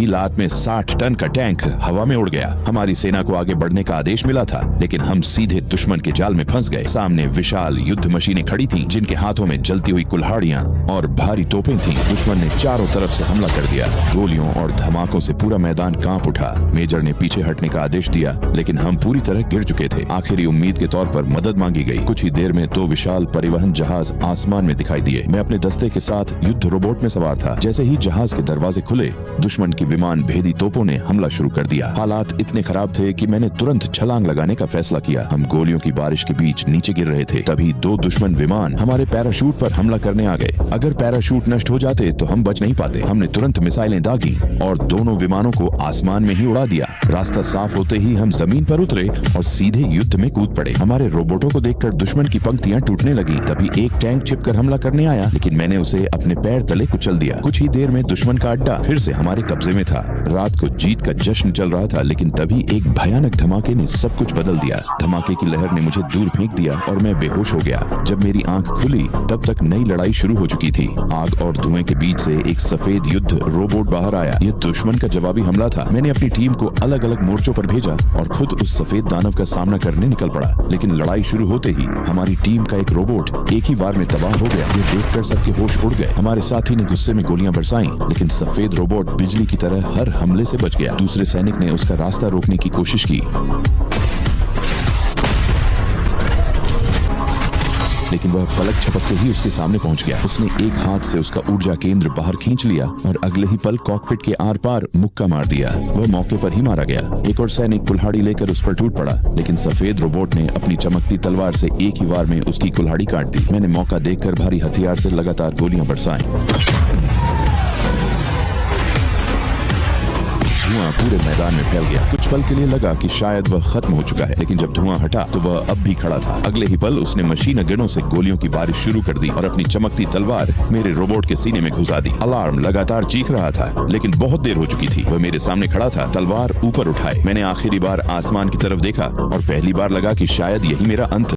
ही लात में 60 टन का टैंक हवा में उड़ गया। हमारी सेना को आगे बढ़ने का आदेश मिला था, लेकिन हम सीधे दुश्मन के जाल में फंस गए। सामने विशाल युद्ध मशीनें खड़ी थीं, जिनके हाथों में जलती हुई कुल्हाड़ियां और भारी तोपें थीं। दुश्मन ने चारों तरफ से हमला कर दिया। गोलियों और धमाकों से पूरा मैदान कांप उठा। मेजर ने पीछे हटने का आदेश दिया, लेकिन हम पूरी तरह गिर चुके थे। आखिरी उम्मीद के तौर पर मदद मांगी गई। कुछ ही देर में 2 विशाल परिवहन जहाज आसमान में दिखाई दिए। मैं अपने दस्ते के साथ युद्ध रोबोट में सवार था। जैसे ही जहाज के दरवाजे खुले, दुश्मन की विमान भेदी तोपों ने हमला शुरू कर दिया। हालात इतने खराब थे कि मैंने तुरंत छलांग लगाने का फैसला किया। हम गोलियों की बारिश के बीच नीचे गिर रहे थे। तभी 2 दुश्मन विमान हमारे पैराशूट पर हमला करने आ गए। अगर पैराशूट नष्ट हो जाते तो हम बच नहीं पाते। हमने तुरंत मिसाइलें दागी और दोनों विमानों को आसमान में ही उड़ा दिया। रास्ता साफ होते ही हम जमीन पर उतरे और सीधे युद्ध में कूद पड़े। हमारे रोबोटों को देखकर दुश्मन की पंक्तियां टूटने लगी। तभी एक टैंक छिपकर हमला करने आया, लेकिन मैंने उसे अपने पैर तले कुचल दिया। कुछ ही देर में दुश्मन का अड्डा फिर से हमारे कब्जे में था। रात को जीत का जश्न चल रहा था, लेकिन तभी एक भयानक धमाके ने सब कुछ बदल दिया। धमाके की लहर ने मुझे दूर फेंक दिया और मैं बेहोश हो गया। जब मेरी आंख खुली, तब तक नई लड़ाई शुरू हो चुकी थी। आग और धुएं के बीच से एक सफेद युद्ध रोबोट बाहर आया। यह दुश्मन का जवाबी हमला था। मैंने अपनी टीम को अलग अलग मोर्चों पर भेजा और खुद उस सफेद दानव का सामना करने निकल पड़ा। लेकिन लड़ाई शुरू होते ही हमारी टीम का एक रोबोट एक ही वार में तबाह हो गया। ये देखकर सबके होश उड़ गए। हमारे साथी ने गुस्से में गोलियां बरसाईं, लेकिन सफेद रोबोट बिजली की तरह हर हमले से बच गया। दूसरे सैनिक ने उसका रास्ता रोकने की कोशिश की, लेकिन वह पलक झपकते ही उसके सामने पहुंच गया। उसने एक हाथ से उसका ऊर्जा केंद्र बाहर खींच लिया और अगले ही पल कॉकपिट के आर पार मुक्का मार दिया। वह मौके पर ही मारा गया। एक और सैनिक कुल्हाड़ी लेकर उस पर टूट पड़ा, लेकिन सफेद रोबोट ने अपनी चमकती तलवार से एक ही वार में उसकी कुल्हाड़ी काट दी। मैंने मौका देखकर भारी हथियार से लगातार गोलियां बरसाईं। धुआं पूरे मैदान में फैल गया। कुछ पल के लिए लगा कि शायद वह खत्म हो चुका है, लेकिन जब धुआं हटा तो वह अब भी खड़ा था। अगले ही पल उसने मशीन गनों से गोलियों की बारिश शुरू कर दी और अपनी चमकती तलवार मेरे रोबोट के सीने में घुसा दी। अलार्म लगातार चीख रहा था, लेकिन बहुत देर हो चुकी थी। वह मेरे सामने खड़ा था, तलवार ऊपर उठाए। मैंने आखिरी बार आसमान की तरफ देखा और पहली बार लगा कि शायद यही मेरा अंत